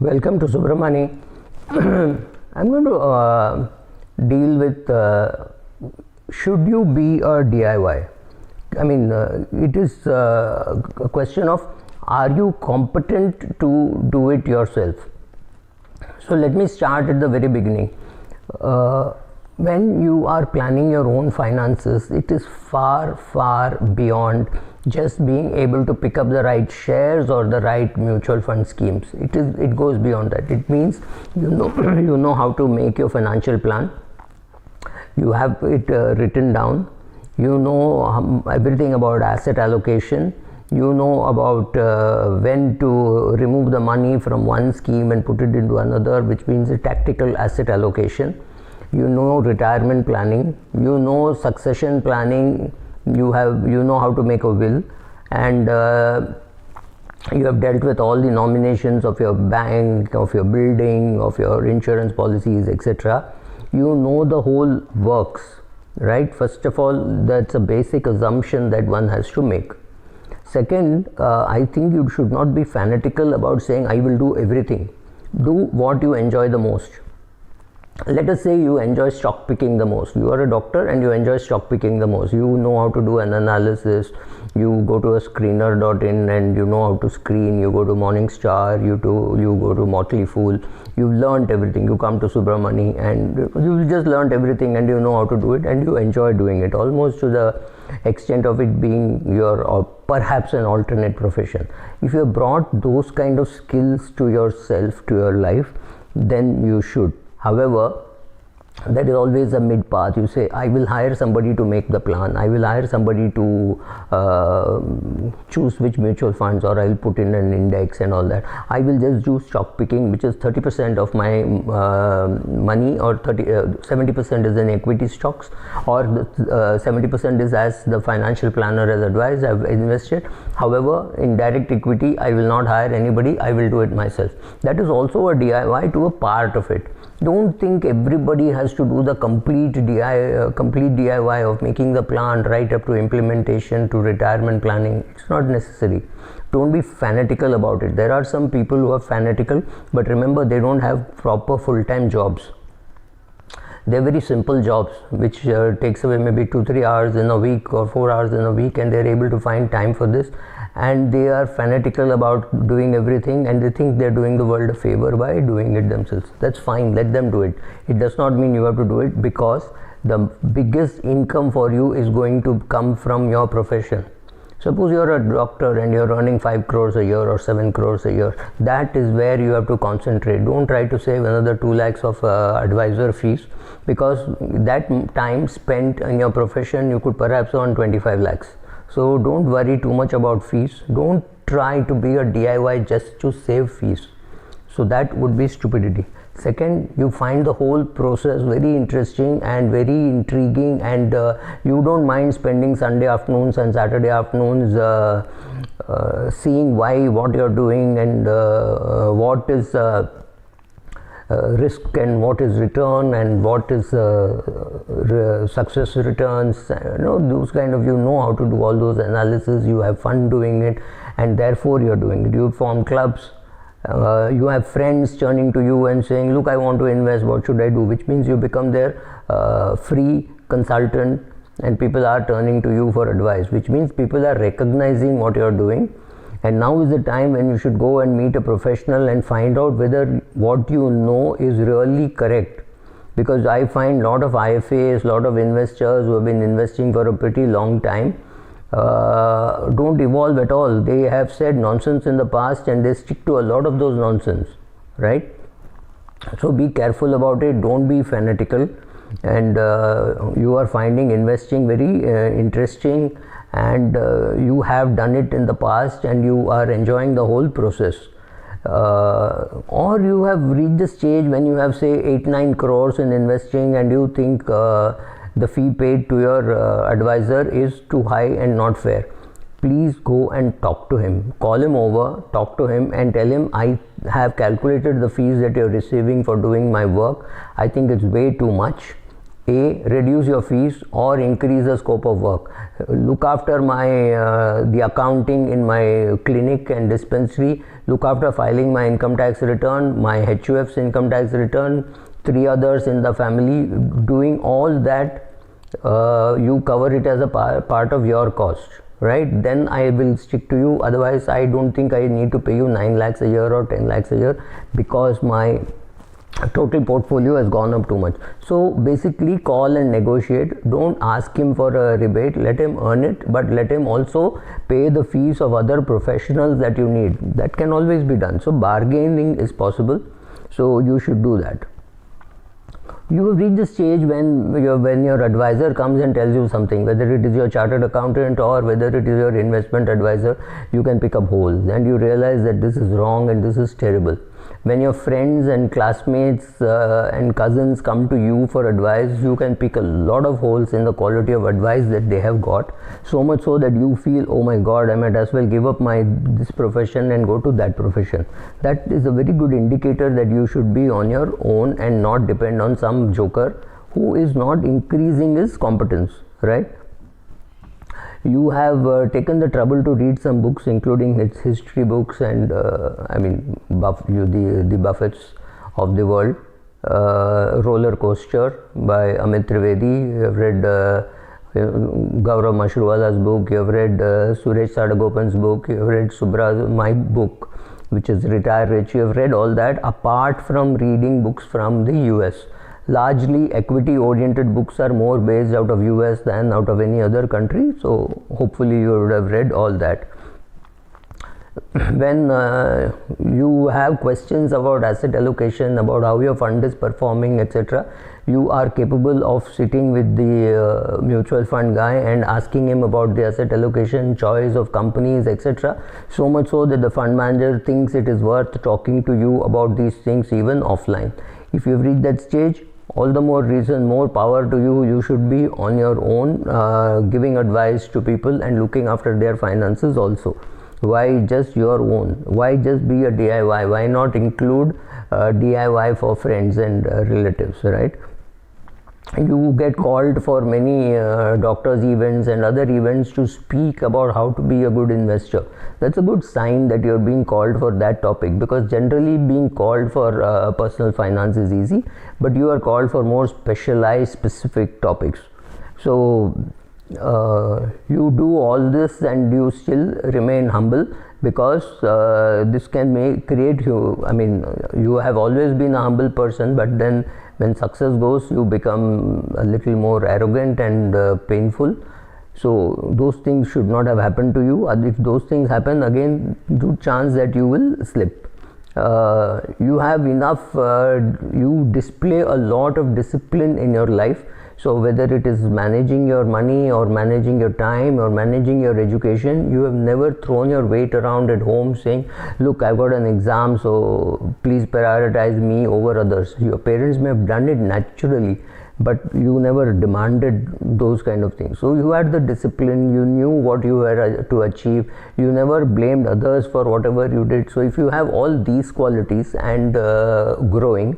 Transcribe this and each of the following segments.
Welcome to Subramani. I'm going to deal with should you be a DIY? I mean, it is a question of are you competent to do it yourself? So let me start at the very beginning. When you are planning your own finances, it is far, far beyond just being able to pick up the right shares or the right mutual fund schemes. It goes beyond that. It means you know how to make your financial plan. You have it written down. You know everything about asset allocation. You know about when to remove the money from one scheme and put it into another, which means a tactical asset allocation. You know retirement planning. You know succession planning. You know how to make a will, and you have dealt with all the nominations of your bank, of your building, of your insurance policies, etc. You know the whole works, right? First of all, that's a basic assumption that one has to make. Second, I think you should not be fanatical about saying I will do everything. Do what you enjoy the most. Let us say you enjoy stock picking the most. You are a doctor and you enjoy stock picking the most. You know how to do an analysis. You go to a screener.in and you know how to screen. You go to Morningstar, you go to Motley Fool. You've learned everything. You come to Subramani and you've just learned everything and you know how to do it and you enjoy doing it, almost to the extent of it being your or perhaps an alternate profession. If you have brought those kind of skills to yourself, to your life, then you should. However, there is always a mid path. You say, I will hire somebody to make the plan. I will hire somebody to choose which mutual funds, or I will put in an index and all that. I will just do stock picking, which is 30% of my money, or 70% is in equity stocks, or 70% is as the financial planner has advised, I have invested. However, in direct equity, I will not hire anybody. I will do it myself. That is also a DIY to a part of it. Don't think everybody has to do the complete DIY of making the plan right up to implementation to retirement planning. It's not necessary. Don't be fanatical about it. There are some people who are fanatical, but remember, they don't have proper full-time jobs. They're very simple jobs which takes away maybe 2-3 hours in a week or 4 hours in a week, and they're able to find time for this, and they are fanatical about doing everything, and they think they're doing the world a favor by doing it themselves. That's fine, let them do it. It does not mean you have to do it, because the biggest income for you is going to come from your profession. Suppose you're a doctor and you're earning 5 crores a year or 7 crores a year. That is where you have to concentrate. Don't try to save another 2 lakhs of advisor fees, because that time spent in your profession, you could perhaps earn 25 lakhs. So don't worry too much about fees. Don't try to be a DIY just to save fees. So that would be stupidity. Second, you find the whole process very interesting and very intriguing, and you don't mind spending Sunday afternoons and Saturday afternoons seeing what you're doing and what is risk and what is return and what is success returns. Those kind of, you know how to do all those analysis. You have fun doing it, and therefore you're doing it. You form clubs. You have friends turning to you and saying, look, I want to invest, what should I do? Which means you become their free consultant, and people are turning to you for advice, which means people are recognizing what you're doing. And now is the time when you should go and meet a professional and find out whether what you know is really correct. Because I find a lot of IFAs, a lot of investors who have been investing for a pretty long time, don't evolve at all. They have said nonsense in the past and they stick to a lot of those nonsense, right? So be careful about it. Don't be fanatical, and you are finding investing very interesting, and you have done it in the past and you are enjoying the whole process. Or you have reached the stage when you have, say, 8-9 crores in investing, and you think the fee paid to your advisor is too high and not fair. Please go and talk to him. Call him over, talk to him and tell him, I have calculated the fees that you're receiving for doing my work. I think it's way too much. A, reduce your fees or increase the scope of work. Look after the accounting in my clinic and dispensary. Look after filing my income tax return, my HUF's income tax return, 3 others in the family. Doing all that, you cover it as a part of your cost, right? Then I will stick to you. Otherwise, I don't think I need to pay you 9 lakhs a year or 10 lakhs a year, because my total portfolio has gone up too much. So basically, call and negotiate. Don't ask him for a rebate, let him earn it, but let him also pay the fees of other professionals that you need. That can always be done. So bargaining is possible, so you should do that. You have reached the stage when your advisor comes and tells you something, whether it is your chartered accountant or whether it is your investment advisor. You can pick up holes and you realize that this is wrong and this is terrible. When your friends and classmates and cousins come to you for advice, you can pick a lot of holes in the quality of advice that they have got, so much so that you feel, oh my god, I might as well give up this profession and go to that profession. That is a very good indicator that you should be on your own and not depend on some joker who is not increasing his competence, right? You have taken the trouble to read some books, including its history books and the Buffetts of the world. Roller Coaster by Amit Trivedi. You have read Gaurav Mashruwala's book. You have read Suresh Sadagopan's book. You have read my book, which is Retire Rich. You have read all that, apart from reading books from the US. Largely equity oriented books are more based out of US than out of any other country, so hopefully you would have read all that. When you have questions about asset allocation, about how your fund is performing, etc., you are capable of sitting with the mutual fund guy and asking him about the asset allocation, choice of companies, etc., so much so that the fund manager thinks it is worth talking to you about these things even offline. If you've reached that stage, all the more reason, more power to you. You should be on your own, giving advice to people and looking after their finances also. Why just your own? Why just be a DIY? Why not include DIY for friends and relatives, right? You get called for many doctors' events and other events to speak about how to be a good investor. That's a good sign that you're being called for that topic, because generally being called for personal finance is easy, but you are called for more specialized, specific topics. So you do all this and you still remain humble, because this can create you. I mean, you have always been a humble person, but then when success goes, you become a little more arrogant and painful. So those things should not have happened to you. If those things happen again, good chance that you will slip. You have enough, you display a lot of discipline in your life. So whether it is managing your money or managing your time or managing your education, you have never thrown your weight around at home saying, look, I've got an exam, so please prioritize me over others. Your parents may have done it naturally, but you never demanded those kind of things. So you had the discipline, you knew what you were to achieve, you never blamed others for whatever you did. So if you have all these qualities and growing,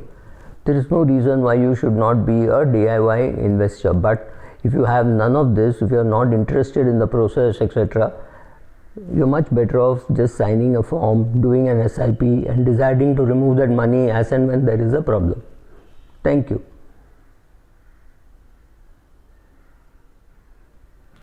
there is no reason why you should not be a DIY investor. But if you have none of this, if you are not interested in the process, etc., you're much better off just signing a form, doing an SIP and deciding to remove that money as and when there is a problem. Thank you.